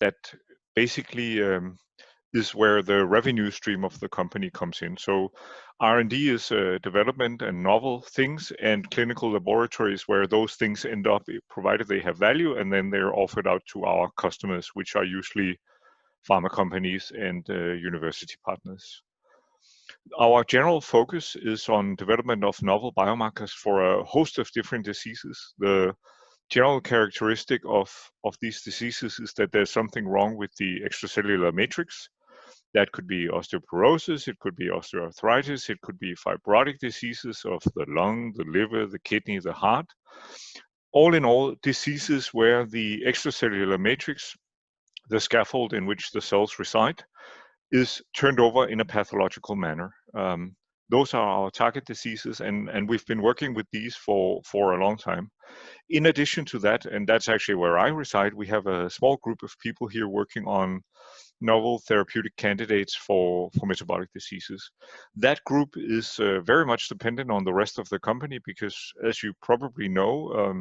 that basically is where the revenue stream of the company comes in. So R&D is development and novel things, and clinical laboratories where those things end up, provided they have value, and then they're offered out to our customers, which are usually pharma companies and university partners. Our general focus is on development of novel biomarkers for a host of different diseases. The general characteristic of these diseases is that there's something wrong with the extracellular matrix. That could be osteoporosis, it could be osteoarthritis, it could be fibrotic diseases of the lung, the liver, the kidney, the heart. All in all, diseases where the extracellular matrix, the scaffold in which the cells reside, is turned over in a pathological manner. Those are our target diseases, and we've been working with these for a long time. In addition to that, and that's actually where I reside, we have a small group of people here working on novel therapeutic candidates for metabolic diseases. That group is very much dependent on the rest of the company because, as you probably know,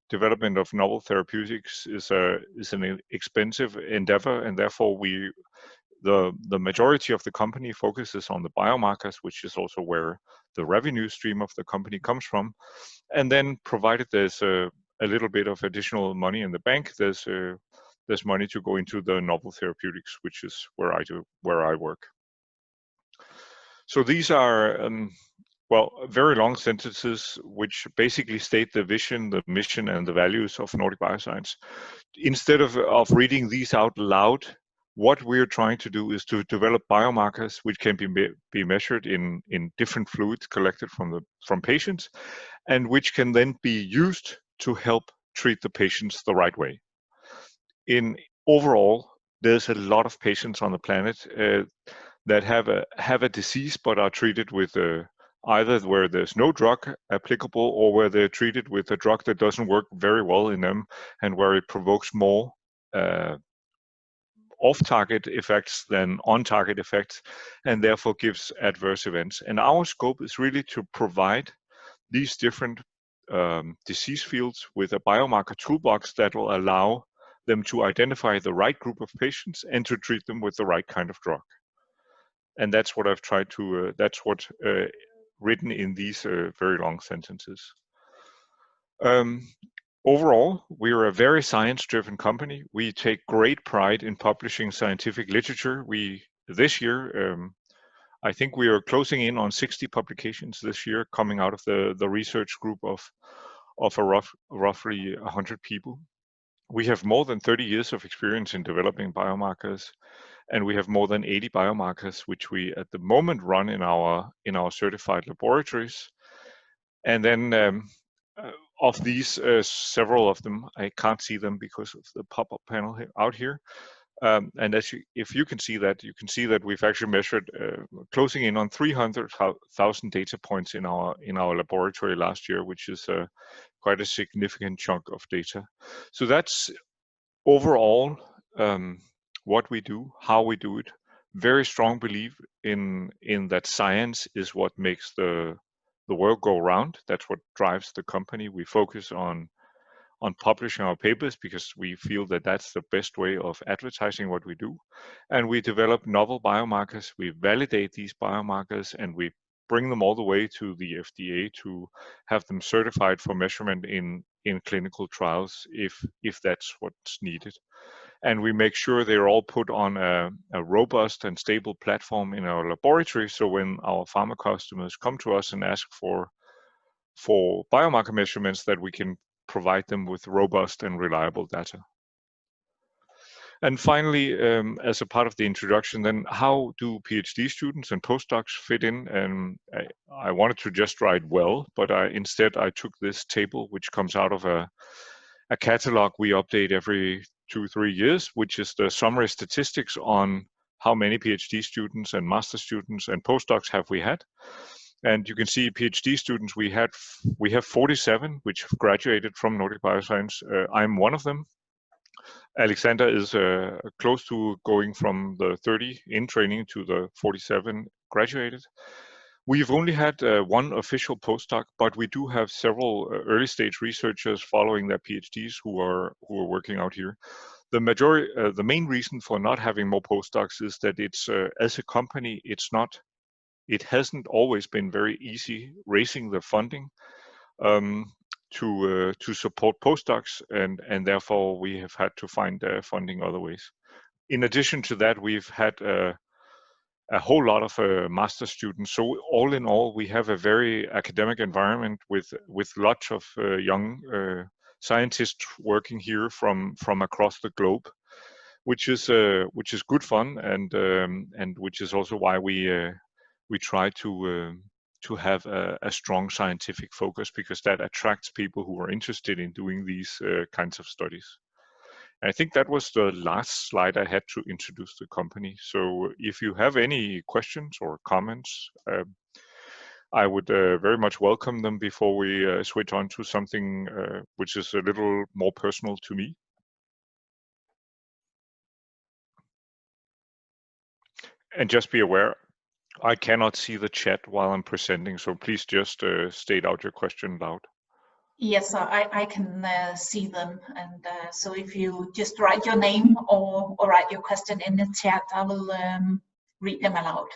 development of novel therapeutics is an expensive endeavor, and therefore the majority of the company focuses on the biomarkers, which is also where the revenue stream of the company comes from. And then, provided there's a little bit of additional money in the bank, there's money to go into the novel therapeutics, which is where I work. So these are very long sentences which basically state the vision, the mission, and the values of Nordic Bioscience. Instead of reading these out loud, what we're trying to do is to develop biomarkers which can be measured in different fluids collected from patients, and which can then be used to help treat the patients the right way. Overall, there's a lot of patients on the planet that have a disease but are treated with either where there's no drug applicable or where they're treated with a drug that doesn't work very well in them and where it provokes more off-target effects than on-target effects, and therefore gives adverse events. And our scope is really to provide these different disease fields with a biomarker toolbox that will allow them to identify the right group of patients and to treat them with the right kind of drug. And that's what I've tried to, that's what written in these very long sentences. Overall, we are a very science-driven company. We take great pride in publishing scientific literature. This year, I think we are closing in on 60 publications this year, coming out of the research group of roughly 100 people. We have more than 30 years of experience in developing biomarkers, and we have more than 80 biomarkers, which we at the moment run in our certified laboratories. And then of these, several of them, I can't see them because of the pop-up panel out here. And if you can see that we've actually measured closing in on 300,000 data points in our laboratory last year, which is quite a significant chunk of data. So that's overall what we do, how we do it. Very strong belief in that science is what makes the world go round. That's what drives the company. We focus on publishing our papers because we feel that that's the best way of advertising what we do. And we develop novel biomarkers, we validate these biomarkers, and we bring them all the way to the FDA to have them certified for measurement in clinical trials if that's what's needed. And we make sure they're all put on a robust and stable platform in our laboratory, so when our pharma customers come to us and ask for biomarker measurements, that we can provide them with robust and reliable data. And finally, as a part of the introduction, then how do PhD students and postdocs fit in? And I wanted to just write well, but instead I took this table, which comes out of a catalog we update every 2-3 years, which is the summary statistics on how many PhD students and master students and postdocs have we had. And you can see PhD students, we have 47, which graduated from Nordic Bioscience. I'm one of them. Alexander is close to going from the 30 in training to the 47 graduated. We've only had one official postdoc, but we do have several early stage researchers following their PhDs who are working out here. the main reason for not having more postdocs is that it's as a company, it hasn't always been very easy raising the funding um, to support postdocs, and therefore we have had to find funding other ways. In addition to that, we've had a whole lot of master students. So all in all, we have a very academic environment with lots of young scientists working here from across the globe, which is good fun, and which is also why we try to have a strong scientific focus, because that attracts people who are interested in doing these kinds of studies. I think that was the last slide I had to introduce the company. So if you have any questions or comments, I would very much welcome them before we switch on to something which is a little more personal to me. And just be aware, I cannot see the chat while I'm presenting, so please just state out your question loud. Yes, I can see them, and so if you just write your name or write your question in the chat, I will read them aloud.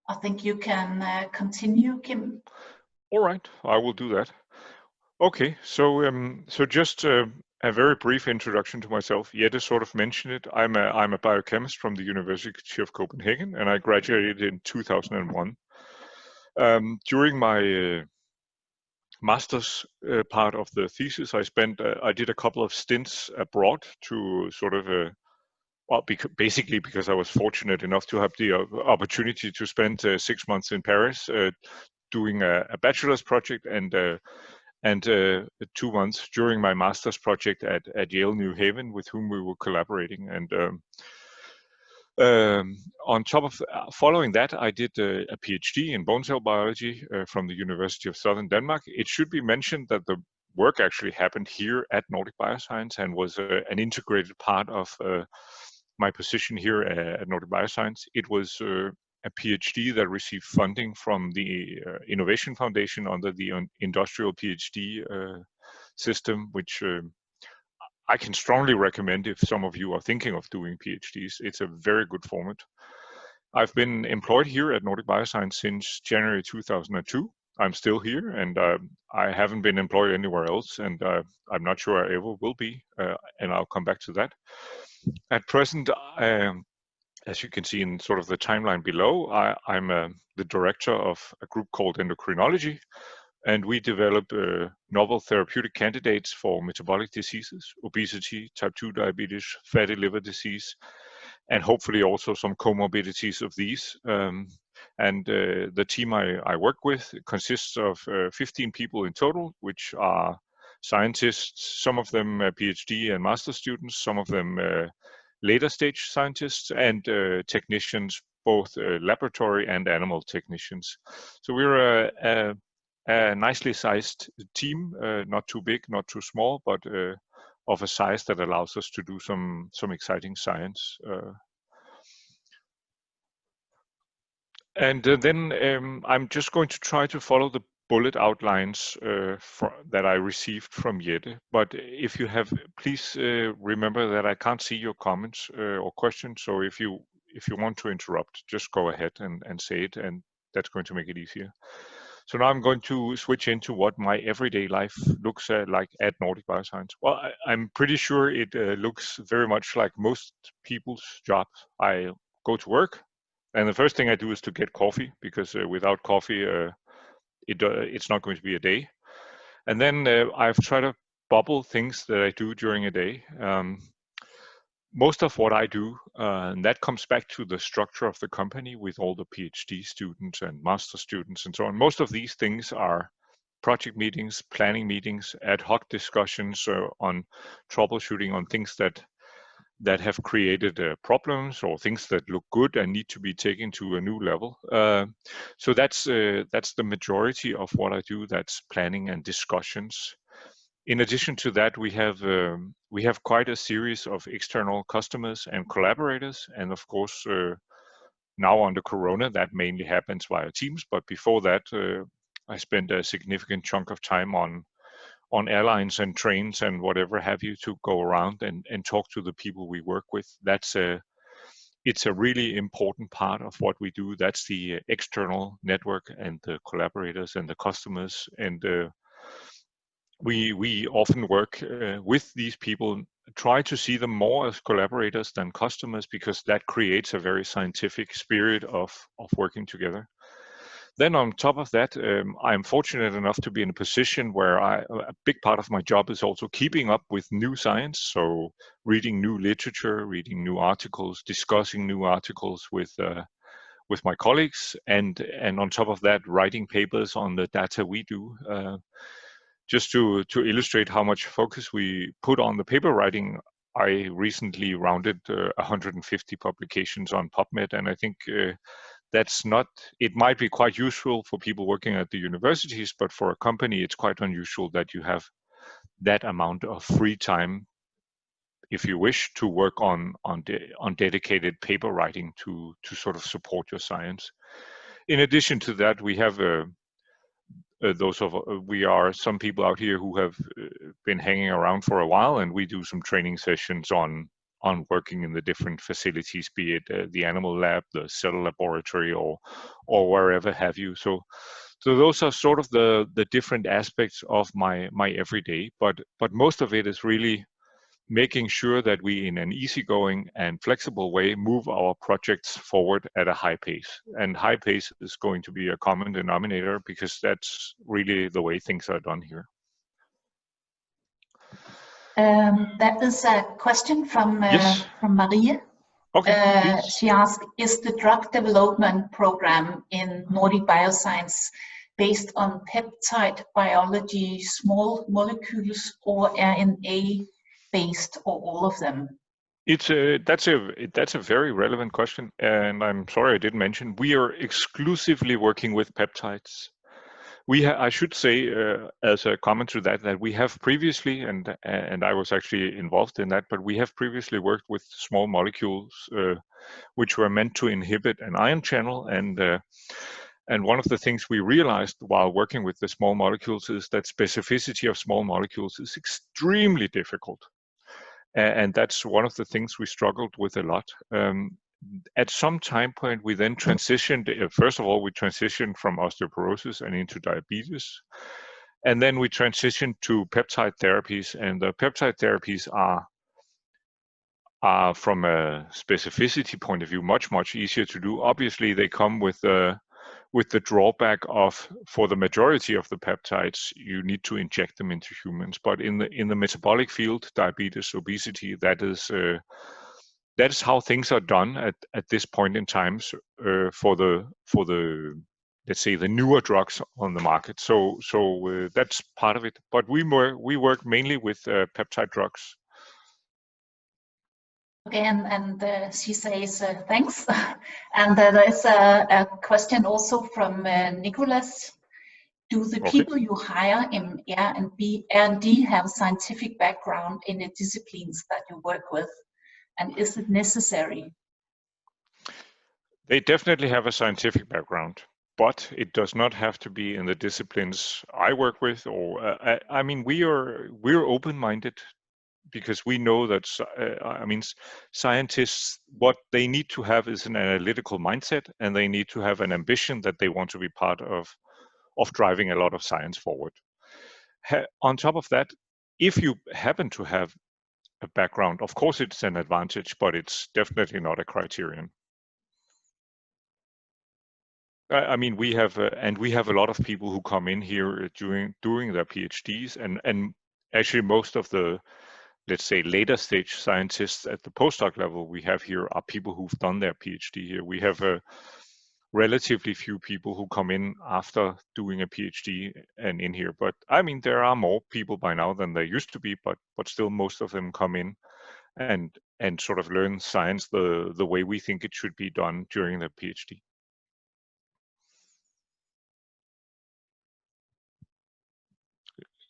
I think you can continue, Kim. All right, I will do that. Okay, so just a very brief introduction to myself. Jette sort of mentioned it. I'm a biochemist from the University of Copenhagen, and I graduated in 2001. During my master's part of the thesis, I did a couple of stints abroad to sort of well, basically because I was fortunate enough to have the opportunity to spend 6 months in Paris doing a bachelor's project, and 2 months during my master's project at Yale New Haven, with whom we were collaborating. And on top of following that, I did a PhD in bone cell biology from the University of Southern Denmark. It should be mentioned that the work actually happened here at Nordic Bioscience and was an integrated part of my position here at Nordic Bioscience. It was a PhD that received funding from the Innovation Foundation under the industrial PhD system, which I can strongly recommend if some of you are thinking of doing PhDs. It's a very good format. I've been employed here at Nordic Bioscience since January 2002. I'm still here, and I haven't been employed anywhere else, and I'm not sure I ever will be, and I'll come back to that. At present, as you can see in sort of the timeline below, I'm the director of a group called endocrinology, and we develop novel therapeutic candidates for metabolic diseases, obesity, type 2 diabetes, fatty liver disease, and hopefully also some comorbidities of these. And the team I work with consists of 15 people in total, which are scientists, some of them PhD and master students, some of them later stage scientists, and technicians, both laboratory and animal technicians. So we're a nicely sized team, not too big, not too small, but of a size that allows us to do some exciting science. And then I'm just going to try to follow the bullet outlines that I received from Jette. But if you have, please remember that I can't see your comments or questions. So if you want to interrupt, just go ahead and say it, and that's going to make it easier. So now I'm going to switch into what my everyday life looks like at Nordic Bioscience. Well, I'm pretty sure it looks very much like most people's jobs. I go to work, and the first thing I do is to get coffee, because without coffee, it's not going to be a day. And then I've tried to bubble things that I do during a day. Most of what I do, and that comes back to the structure of the company with all the PhD students and master students and so on. Most of these things are project meetings, planning meetings, ad hoc discussions on troubleshooting on things that have created problems or things that look good and need to be taken to a new level. So that's the majority of what I do. That's planning and discussions. In addition to that, we have quite a series of external customers and collaborators, and of course, Now under Corona, that mainly happens via Teams, but before that, I spent a significant chunk of time on airlines and trains and whatever have you, to go around and talk to the people we work with. It's a really important part of what we do. That's the external network and the collaborators and the customers. And we often work with these people, try to see them more as collaborators than customers, because that creates a very scientific spirit of working together. Then on top of that, I'm fortunate enough to be in a position where a big part of my job is also keeping up with new science. So reading new literature, reading new articles, discussing new articles with my colleagues, and on top of that, writing papers on the data we do. Just to illustrate how much focus we put on the paper writing, I recently rounded 150 publications on PubMed, and I think that's not, it might be quite useful for people working at the universities, but for a company, it's quite unusual that you have that amount of free time, if you wish, to work on dedicated paper writing to sort of support your science. In addition to that, we have we are some people out here who have been hanging around for a while, and we do some training sessions on working in the different facilities, be it the animal lab, the cell laboratory, or wherever have you. So those are sort of the different aspects of my everyday, but most of it is really making sure that we, in an easygoing and flexible way, move our projects forward at a high pace. And high pace is going to be a common denominator, because that's really the way things are done here. That is a question from Yes. from Maria. Okay. She asked, is the drug development program in Nordic Bioscience based on peptide biology, small molecules, or RNA based, or all of them? That's a very relevant question, and I'm sorry I didn't mention, we are exclusively working with peptides. I should say, as a comment to that we have previously, and I was actually involved in that, but we have previously worked with small molecules which were meant to inhibit an ion channel, and one of the things we realized while working with the small molecules is that specificity of small molecules is extremely difficult. And that's one of the things we struggled with a lot. At some time point, we then transitioned. First of all, we transitioned from osteoporosis and into diabetes. And then we transitioned to peptide therapies. And the peptide therapies are from a specificity point of view, much easier to do. Obviously, they come with the drawback of, for the majority of the peptides, you need to inject them into humans. But in the metabolic field, diabetes, obesity, that is how things are done at this point in time for the let's say the newer drugs on the market. So that's part of it. But we work mainly with peptide drugs. Okay, and she says thanks. And there is a question also from Nicholas. Do the people you hire in R&D have scientific background in the disciplines that you work with? And is it necessary? They definitely have a scientific background, but it does not have to be in the disciplines I work with. Or I mean, we're open-minded, because we know that scientists, what they need to have is an analytical mindset, and they need to have an ambition that they want to be part of driving a lot of science forward. On top of that, if you happen to have a background, of course it's an advantage, but it's definitely not a criterion. I mean, we have a lot of people who come in here doing their PhDs, and actually most of the, let's say, later stage scientists at the postdoc level we have here are people who've done their PhD here. We have relatively few people who come in after doing a PhD and in here. But I mean, there are more people by now than there used to be, but still most of them come in and sort of learn science the way we think it should be done during their PhD.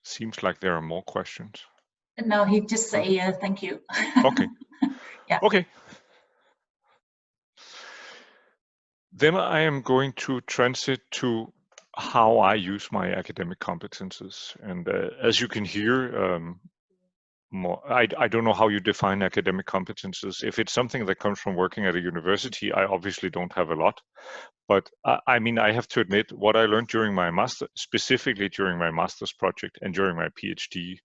Seems like there are more questions. No, he just say thank you. Okay. Yeah. Okay. Then I am going to transit to how I use my academic competences. And as you can hear, I don't know how you define academic competences. If it's something that comes from working at a university, I obviously don't have a lot. But I mean, I have to admit, what I learned during my master, specifically during my master's project and during my PhD,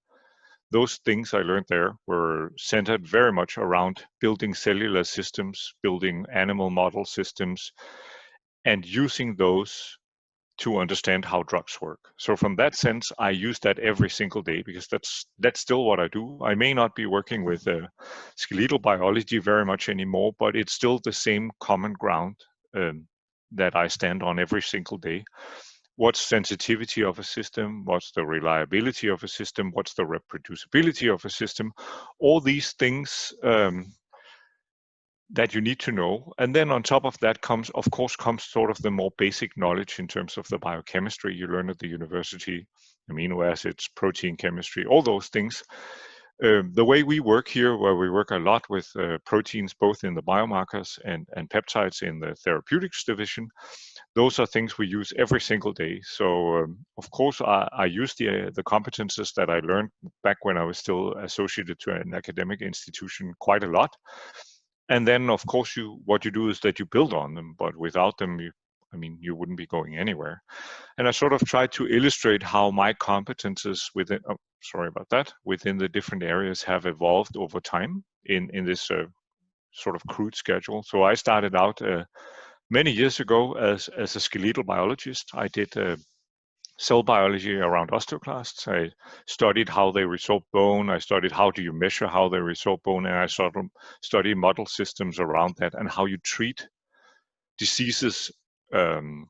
those things I learned there were centered very much around building cellular systems, building animal model systems, and using those to understand how drugs work. So from that sense, I use that every single day because that's still what I do. I may not be working with skeletal biology very much anymore, but it's still the same common ground that I stand on every single day. What's sensitivity of a system? What's the reliability of a system? What's the reproducibility of a system? All these things that you need to know. And then on top of that comes, of course, sort of the more basic knowledge in terms of the biochemistry you learn at the university, amino acids, protein chemistry, all those things. The way we work here, where we work a lot with proteins, both in the biomarkers and peptides in the therapeutics division, those are things we use every single day. So of course, I use the competences that I learned back when I was still associated to an academic institution quite a lot. And then, of course, what you do is that you build on them, but without them, you wouldn't be going anywhere. And I sort of tried to illustrate how my competences within, within the different areas have evolved over time in this sort of crude schedule. So I started out many years ago as a skeletal biologist. I did cell biology around osteoclasts. I studied how they resorb bone. I studied how do you measure how they resorb bone, and I sort of studied model systems around that and how you treat diseases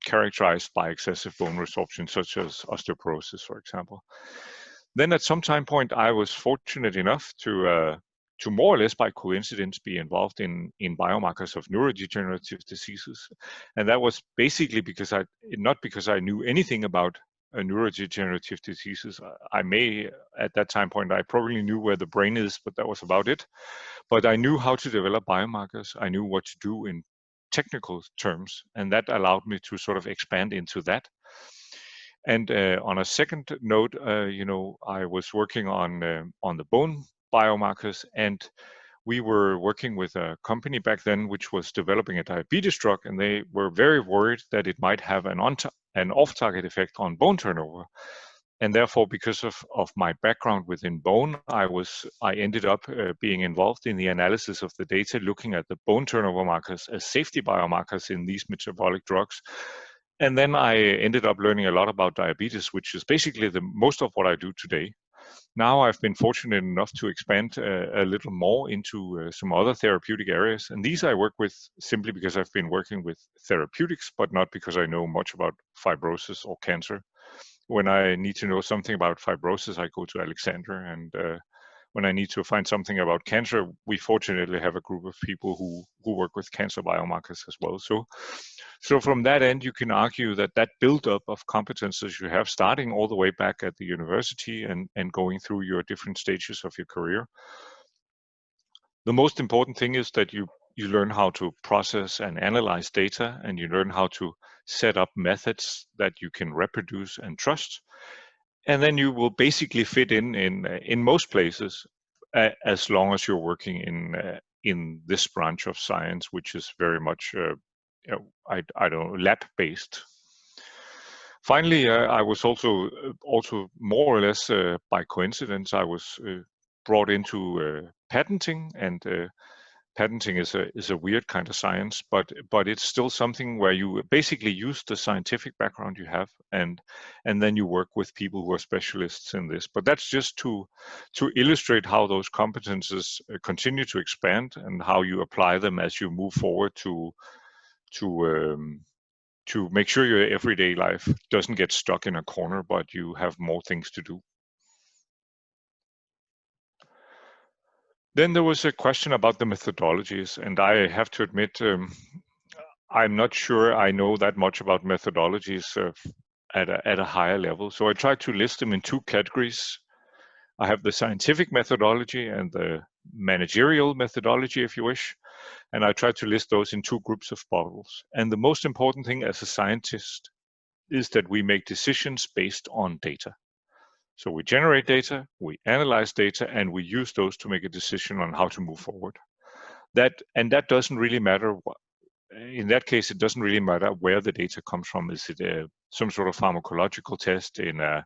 characterized by excessive bone resorption, such as osteoporosis, for example. Then at some time point, I was fortunate enough to more or less by coincidence be involved in biomarkers of neurodegenerative diseases. And that was basically not because I knew anything about neurodegenerative diseases. I may, at that time point, I probably knew where the brain is, but that was about it. But I knew how to develop biomarkers. I knew what to do in technical terms, and that allowed me to sort of expand into that. And on a second note, I was working on the bone biomarkers, and we were working with a company back then which was developing a diabetes drug, and they were very worried that it might have an off-target effect on bone turnover. And therefore, because of my background within bone, I ended up being involved in the analysis of the data, looking at the bone turnover markers as safety biomarkers in these metabolic drugs. And then I ended up learning a lot about diabetes, which is basically most of what I do today. Now I've been fortunate enough to expand a little more into some other therapeutic areas. And these I work with simply because I've been working with therapeutics, but not because I know much about fibrosis or cancer. When I need to know something about fibrosis, I go to Alexander. And when I need to find something about cancer, we fortunately have a group of people who work with cancer biomarkers as well. So from that end, you can argue that buildup of competences you have starting all the way back at the university and going through your different stages of your career. The most important thing is that you learn how to process and analyze data, and you learn how to set up methods that you can reproduce and trust. And then you will basically fit in most places, as long as you're working in this branch of science, which is very much I don't know, lab based. Finally, I was also more or less by coincidence, I was brought into patenting, and patenting is a weird kind of science, but it's still something where you basically use the scientific background you have, and then you work with people who are specialists in this. But that's just to illustrate how those competences continue to expand and how you apply them as you move forward to make sure your everyday life doesn't get stuck in a corner, but you have more things to do. Then there was a question about the methodologies, and I have to admit, I'm not sure I know that much about methodologies at a higher level. So I tried to list them in two categories. I have the scientific methodology and the managerial methodology, if you wish. And I try to list those in 2 groups of bubbles. And the most important thing as a scientist is that we make decisions based on data. So we generate data, we analyze data, and we use those to make a decision on how to move forward. That doesn't really matter. In that case, it doesn't really matter where the data comes from. Is it some sort of pharmacological test in a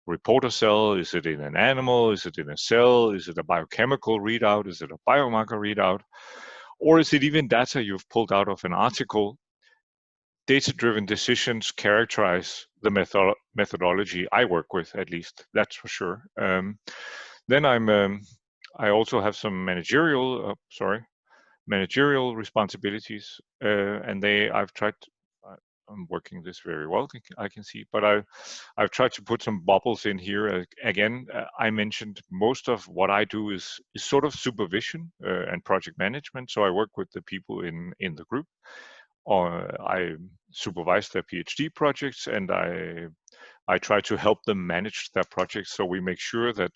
reporter cell? Is it in an animal? Is it in a cell? Is it a biochemical readout? Is it a biomarker readout? Or is it even data you've pulled out of an article? Data-driven decisions characterize the methodology I work with, at least, that's for sure. Then I also have some managerial responsibilities, and I'm working this very well, I can see, but I've tried to put some bubbles in here. Again, I mentioned most of what I do is sort of supervision and project management. So I work with the people in the group. I supervise their PhD projects, and I try to help them manage their projects. So we make sure that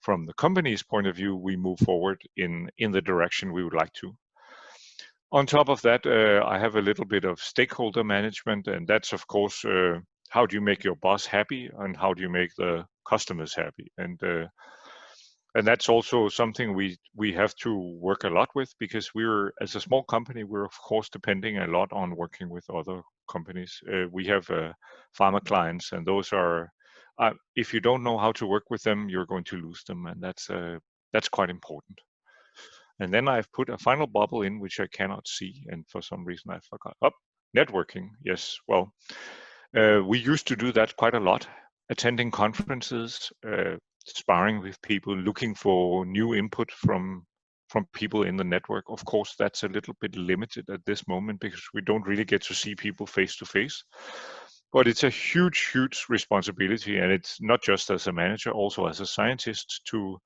from the company's point of view, we move forward in the direction we would like to. On top of that, I have a little bit of stakeholder management, and that's of course how do you make your boss happy, and how do you make the customers happy, and that's also something we have to work a lot with, because as a small company, we're of course depending a lot on working with other companies. We have pharma clients, and those are if you don't know how to work with them, you're going to lose them, and that's quite important. And then I've put a final bubble in, which I cannot see, and for some reason I forgot. Oh, networking. Yes, well, we used to do that quite a lot, attending conferences, sparring with people, looking for new input from people in the network. Of course, that's a little bit limited at this moment because we don't really get to see people face to face. But it's a huge, huge responsibility, and it's not just as a manager, also as a scientist to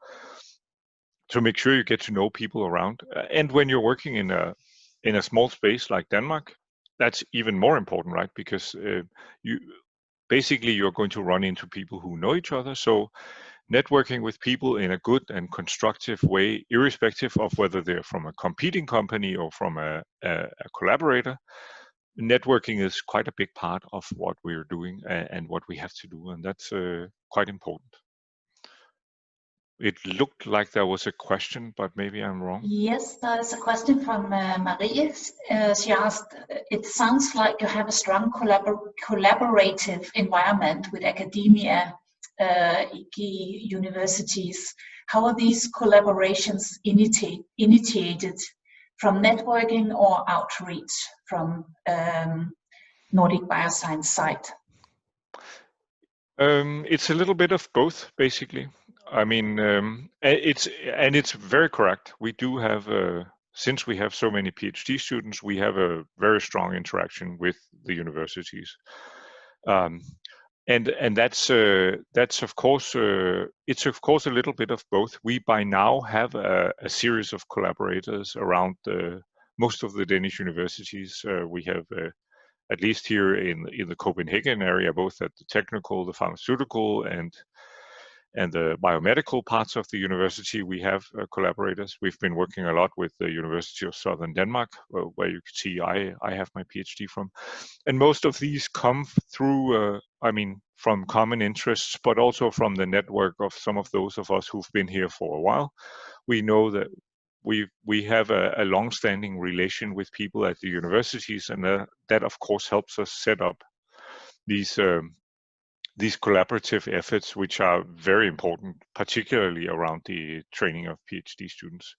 make sure you get to know people around. And when you're working in a small space like Denmark, that's even more important, right? Because you're going to run into people who know each other. So networking with people in a good and constructive way, irrespective of whether they're from a competing company or from a collaborator, networking is quite a big part of what we're doing and what we have to do, and that's quite important. It looked like there was a question, but maybe I'm wrong. Yes, there's a question from Marie. She asked, it sounds like you have a strong collaborative environment with academia, universities. How are these collaborations initiated? From networking or outreach from Nordic Bioscience side? It's a little bit of both, basically. I mean, it's very correct. We do have, since we have so many PhD students, we have a very strong interaction with the universities, and that's of course it's of course a little bit of both. We by now have a series of collaborators around most of the Danish universities. We have. At least here in the Copenhagen area, both at the technical, the pharmaceutical, and the biomedical parts of the university, we have collaborators. We've been working a lot with the University of Southern Denmark, where you can see I have my PhD from. And most of these come through, from common interests, but also from the network of some of those of us who've been here for a while. We know that we have a long-standing relation with people at the universities, and that of course helps us set up these collaborative efforts, which are very important, particularly around the training of PhD students.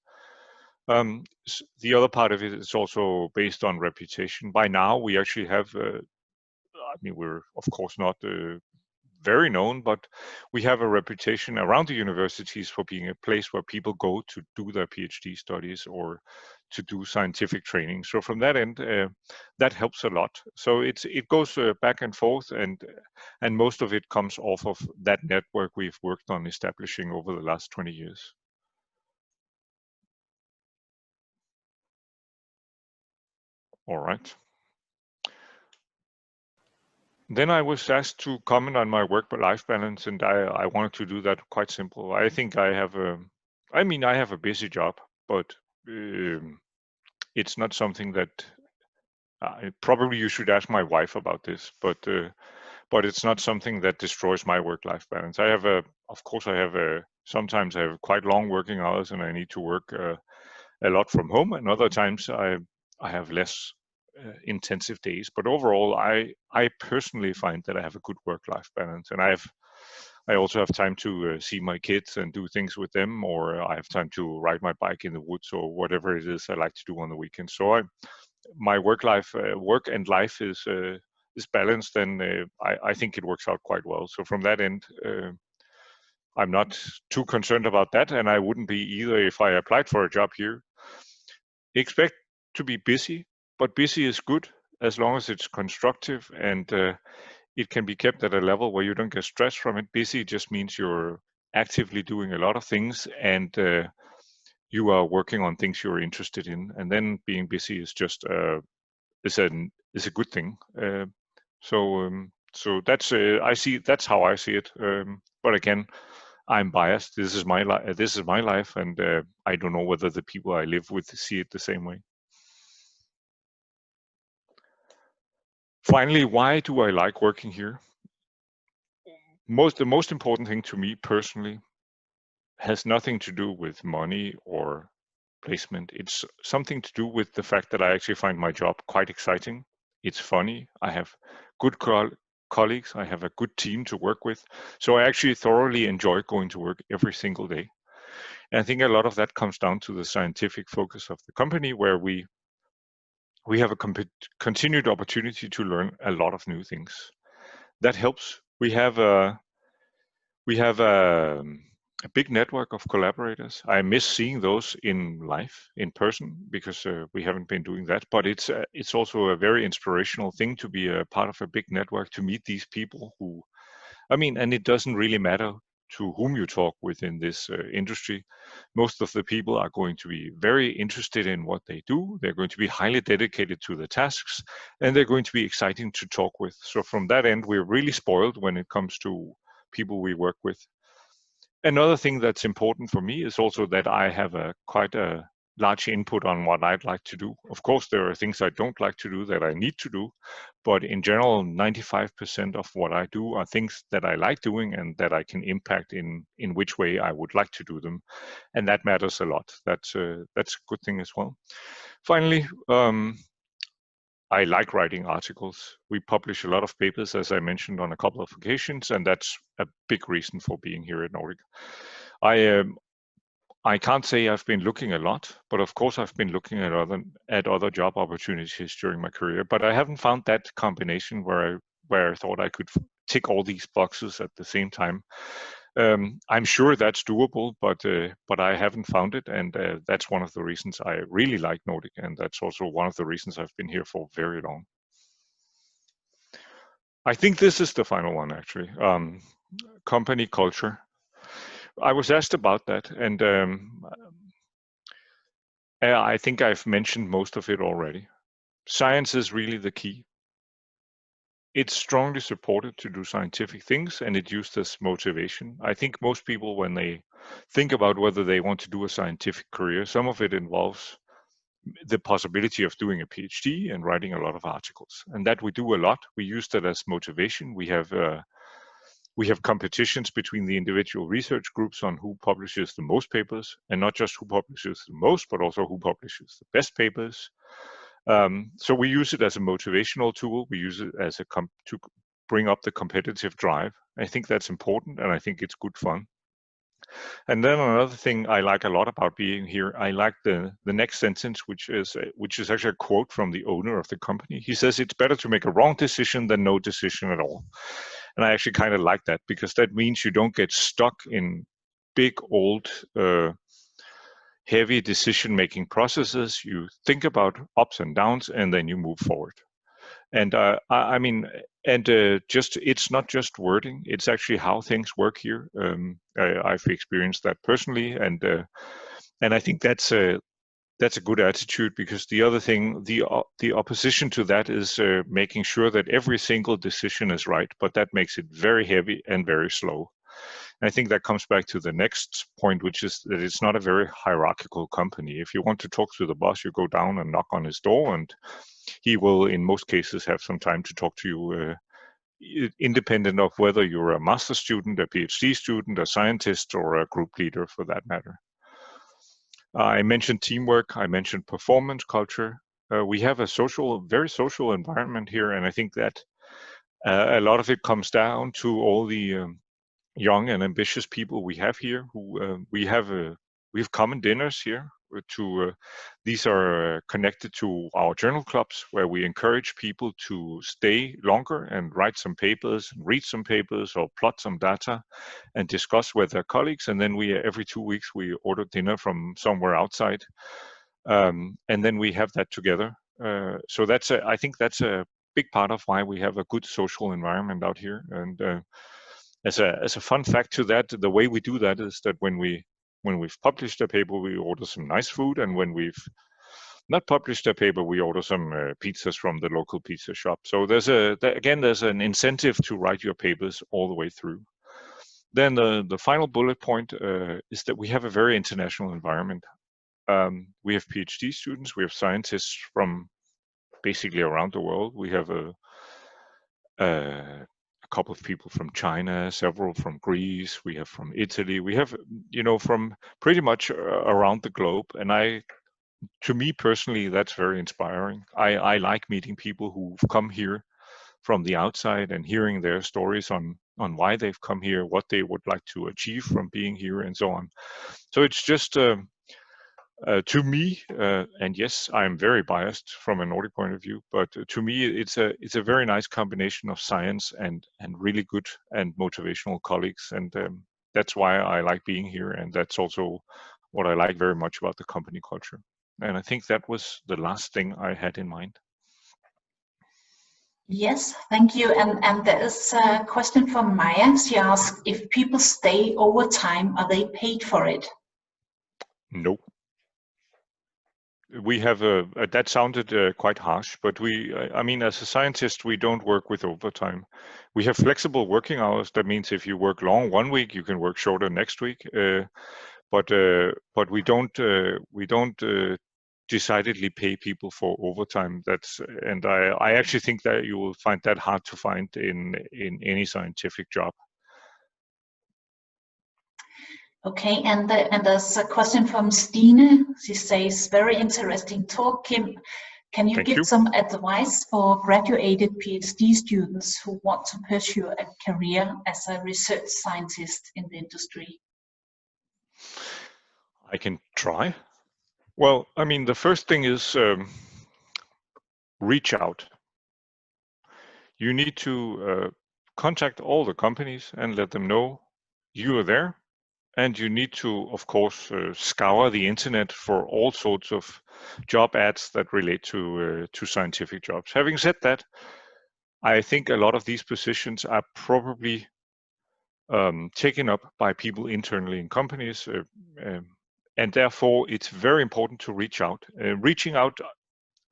The other part of it is also based on reputation. By now, we actually have, we're of course not very known, but we have a reputation around the universities for being a place where people go to do their PhD studies or to do scientific training. So from that end, that helps a lot. So it goes back and forth, and most of it comes off of that network we've worked on establishing over the last 20 years. All right. Then I was asked to comment on my work-life balance, and I wanted to do that quite simple. I think I have a busy job, but it's not something that probably you should ask my wife about this, but it's not something that destroys my work-life balance. I have of course, sometimes I have quite long working hours, and I need to work a lot from home, and other times I have less intensive days. But overall, I personally find that I have a good work-life balance, and I also have time to see my kids and do things with them, or I have time to ride my bike in the woods, or whatever it is I like to do on the weekends. So my work and life is balanced, and I think it works out quite well. So from that end, I'm not too concerned about that, and I wouldn't be either if I applied for a job here. Expect to be busy, but busy is good as long as it's constructive, and it can be kept at a level where you don't get stressed from it. Busy just means you're actively doing a lot of things, and you are working on things you're interested in. And then being busy is just is a good thing. So that's that's how I see it. But again, I'm biased. This is my life. This is my life, and I don't know whether the people I live with see it the same way. Finally, why do I like working here? The most important thing to me personally has nothing to do with money or placement. It's something to do with the fact that I actually find my job quite exciting. It's funny. I have good colleagues. I have a good team to work with. So I actually thoroughly enjoy going to work every single day. And I think a lot of that comes down to the scientific focus of the company, where we have a continued opportunity to learn a lot of new things. That helps. We have a big network of collaborators. I miss seeing those in life, in person, because we haven't been doing that. But it's also a very inspirational thing to be a part of a big network, to meet these people who, and it doesn't really matter to whom you talk with in this industry. Most of the people are going to be very interested in what they do. They're going to be highly dedicated to the tasks, and they're going to be exciting to talk with. So from that end, we're really spoiled when it comes to people we work with. Another thing that's important for me is also that I have quite a large input on what I'd like to do. Of course, there are things I don't like to do that I need to do, but in general, 95% of what I do are things that I like doing and that I can impact in which way I would like to do them, and that matters a lot. That's a good thing as well. Finally, I like writing articles. We publish a lot of papers, as I mentioned on a couple of occasions, and that's a big reason for being here at Nordic. I can't say I've been looking a lot, but of course I've been looking at other job opportunities during my career. But I haven't found that combination where I thought I could tick all these boxes at the same time. I'm sure that's doable, but I haven't found it, and that's one of the reasons I really like Nordic, and that's also one of the reasons I've been here for very long. I think this is the final one, actually. Company culture. I was asked about that, and I think I've mentioned most of it already. Science is really the key. It's strongly supported to do scientific things, and it's used as motivation. I think most people, when they think about whether they want to do a scientific career, some of it involves the possibility of doing a PhD and writing a lot of articles. And that we do a lot. We use that as motivation. We have competitions between the individual research groups on who publishes the most papers, and not just who publishes the most, but also who publishes the best papers. So we use it as a motivational tool. We use it as to bring up the competitive drive. I think that's important, and I think it's good fun. And then another thing I like a lot about being here, I like the next sentence, which is actually a quote from the owner of the company. He says, "It's better to make a wrong decision than no decision at all." And I actually kind of like that, because that means you don't get stuck in big, old, heavy decision-making processes. You think about ups and downs, and then you move forward. And it's not just wording; it's actually how things work here. I've experienced that personally, and I think that's a good attitude, because the other thing, the opposition to that is making sure that every single decision is right, but that makes it very heavy and very slow. And I think that comes back to the next point, which is that it's not a very hierarchical company. If you want to talk to the boss, you go down and knock on his door, and he will, in most cases, have some time to talk to you, independent of whether you're a master's student, a PhD student, a scientist, or a group leader for that matter. I mentioned teamwork, I mentioned performance culture. We have a very social environment here, and I think that a lot of it comes down to all the young and ambitious people we have here. Who we have common dinners here. These are connected to our journal clubs, where we encourage people to stay longer and write some papers, and read some papers, or plot some data, and discuss with their colleagues. And then every 2 weeks we order dinner from somewhere outside, and then we have that together. So I think that's a big part of why we have a good social environment out here. And as a fun fact to that, the way we do that is that when we've published a paper, we order some nice food, and when we've not published a paper, we order some pizzas from the local pizza shop. So there's an incentive to write your papers all the way through. Then the final bullet point is that we have a very international environment. We have PhD students, we have scientists from basically around the world. We have a couple of people from China, several from Greece, we have from Italy, we have, from pretty much around the globe. And to me personally, that's very inspiring. I like meeting people who've come here from the outside and hearing their stories on why they've come here, what they would like to achieve from being here, and so on. So it's just to me, and yes, I'm very biased from a Nordic point of view, but to me, it's a very nice combination of science and really good and motivational colleagues, and that's why I like being here, and that's also what I like very much about the company culture. And I think that was the last thing I had in mind. Yes, thank you. And there's a question from Maya. She asked, if people stay overtime, are they paid for it? No. We have that sounded quite harsh, but I mean, as a scientist, we don't work with overtime. We have flexible working hours. That means if you work long one week, you can work shorter next week. But we don't decidedly pay people for overtime. And I actually think that you will find that hard to find in any scientific job. Okay, and there's a question from Stine. She says, very interesting talk, Kim. Can you give some advice for graduated PhD students who want to pursue a career as a research scientist in the industry? I can try. Well, I mean, the first thing is reach out. You need to contact all the companies and let them know you are there. And you need to, of course, scour the internet for all sorts of job ads that relate to scientific jobs. Having said that, I think a lot of these positions are probably taken up by people internally in companies, and therefore it's very important to reach out. Reaching out,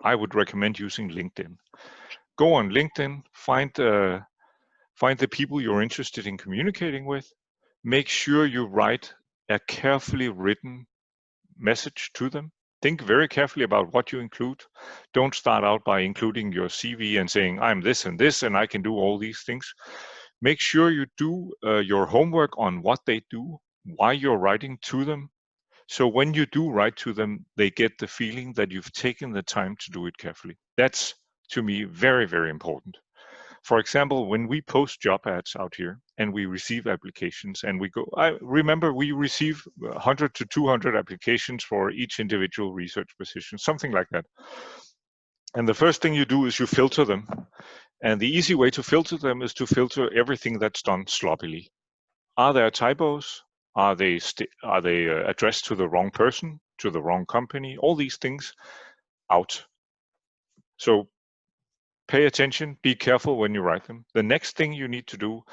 I would recommend using LinkedIn. Go on LinkedIn, find the people you're interested in communicating with. Make sure you write a carefully written message to them. Think very carefully about what you include. Don't start out by including your CV and saying, I'm this and this, and I can do all these things. Make sure you do your homework on what they do, why you're writing to them. So when you do write to them, they get the feeling that you've taken the time to do it carefully. That's, to me, very, very important. For example, when we post job ads out here and we receive applications and I remember we receive 100 to 200 applications for each individual research position, something like that. And the first thing you do is you filter them. And the easy way to filter them is to filter everything that's done sloppily. Are there typos? Are they addressed to the wrong person, to the wrong company? All these things out. So pay attention, be careful when you write them. The next thing you need to do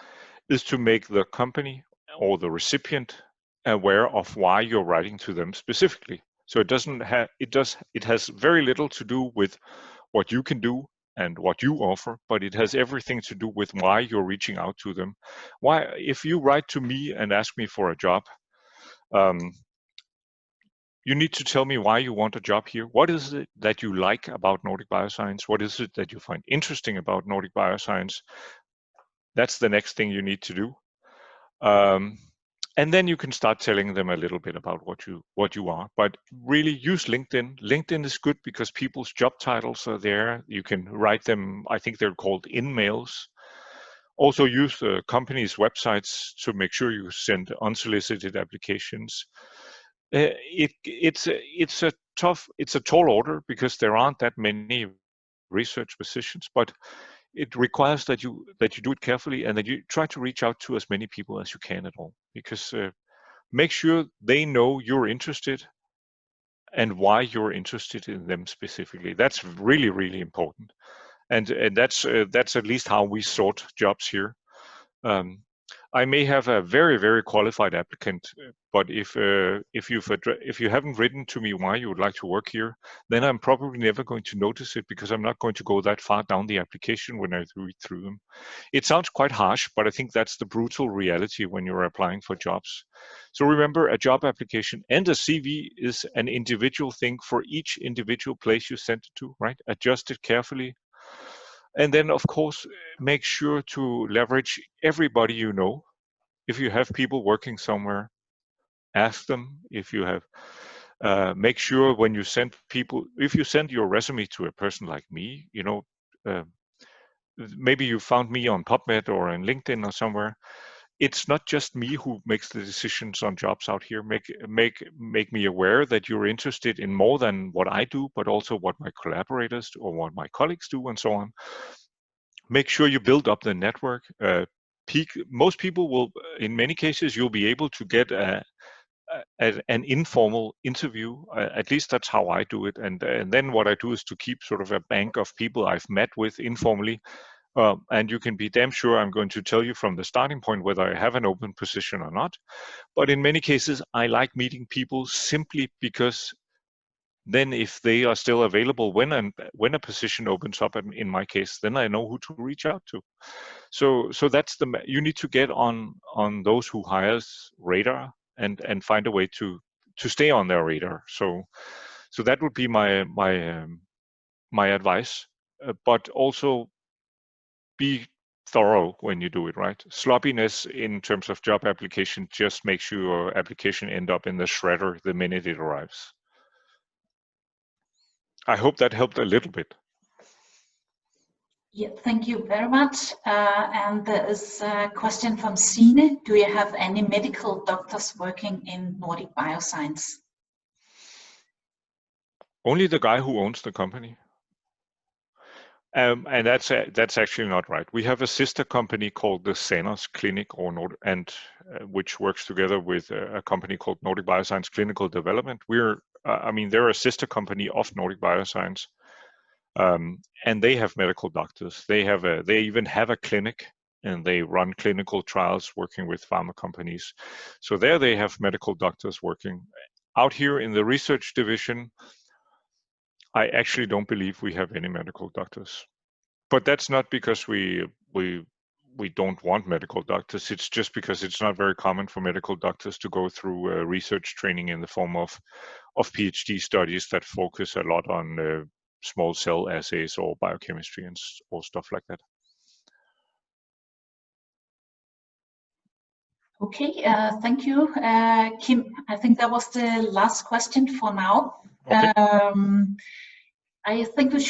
is to make the company or the recipient aware of why you're writing to them specifically. So it has very little to do with what you can do and what you offer, but it has everything to do with why you're reaching out to them. Why, if you write to me and ask me for a job, you need to tell me why you want a job here. What is it that you like about Nordic Bioscience? What is it that you find interesting about Nordic Bioscience? That's the next thing you need to do. And then you can start telling them a little bit about what you are. But really use LinkedIn. LinkedIn is good because people's job titles are there. You can write them, I think they're called in-mails. Also use the company's websites to make sure you send unsolicited applications. It's a tall order because there aren't that many research positions, but it requires that you do it carefully and that you try to reach out to as many people as you can at all, because make sure they know you're interested and why you're interested in them specifically. That's really, really important, and that's at least how we sort jobs here. I may have a very, very qualified applicant, but if you haven't written to me why you would like to work here, then I'm probably never going to notice it, because I'm not going to go that far down the application when I read through them. It sounds quite harsh, but I think that's the brutal reality when you're applying for jobs. So remember, a job application and a CV is an individual thing for each individual place you send it to, right? Adjust it carefully. And then, of course, make sure to leverage everybody you know. If you have people working somewhere, ask them. If you have, make sure when you send people, if you send your resume to a person like me, maybe you found me on PubMed or on LinkedIn or somewhere. It's not just me who makes the decisions on jobs out here. Make me aware that you're interested in more than what I do, but also what my collaborators or what my colleagues do, and so on. Make sure you build up the network. Most people will, in many cases, you'll be able to get an informal interview. At least that's how I do it. And then what I do is to keep sort of a bank of people I've met with informally. And you can be damn sure I'm going to tell you from the starting point whether I have an open position or not. But in many cases, I like meeting people simply because then if they are still available when a position opens up, in my case, then I know who to reach out to. So that's you need to get on those who hires radar and find a way to stay on their radar. So that would be my advice. But also be thorough when you do it, right? Sloppiness in terms of job application just makes your application end up in the shredder the minute it arrives. I hope that helped a little bit. Yeah, thank you very much. And there is a question from Sine. Do you have any medical doctors working in Nordic Bioscience? Only the guy who owns the company. And that's actually not right. We have a sister company called the Sanos Clinic, which works together with a company called Nordic Bioscience Clinical Development. They're a sister company of Nordic Bioscience, and they have medical doctors. They even have a clinic, and they run clinical trials working with pharma companies. So there they have medical doctors working. Out here in the research division, I actually don't believe we have any medical doctors, but that's not because we don't want medical doctors. It's just because it's not very common for medical doctors to go through research training in the form of PhD studies that focus a lot on small cell assays or biochemistry or stuff like that. Okay, thank you, Kim. I think that was the last question for now. Okay. I think we should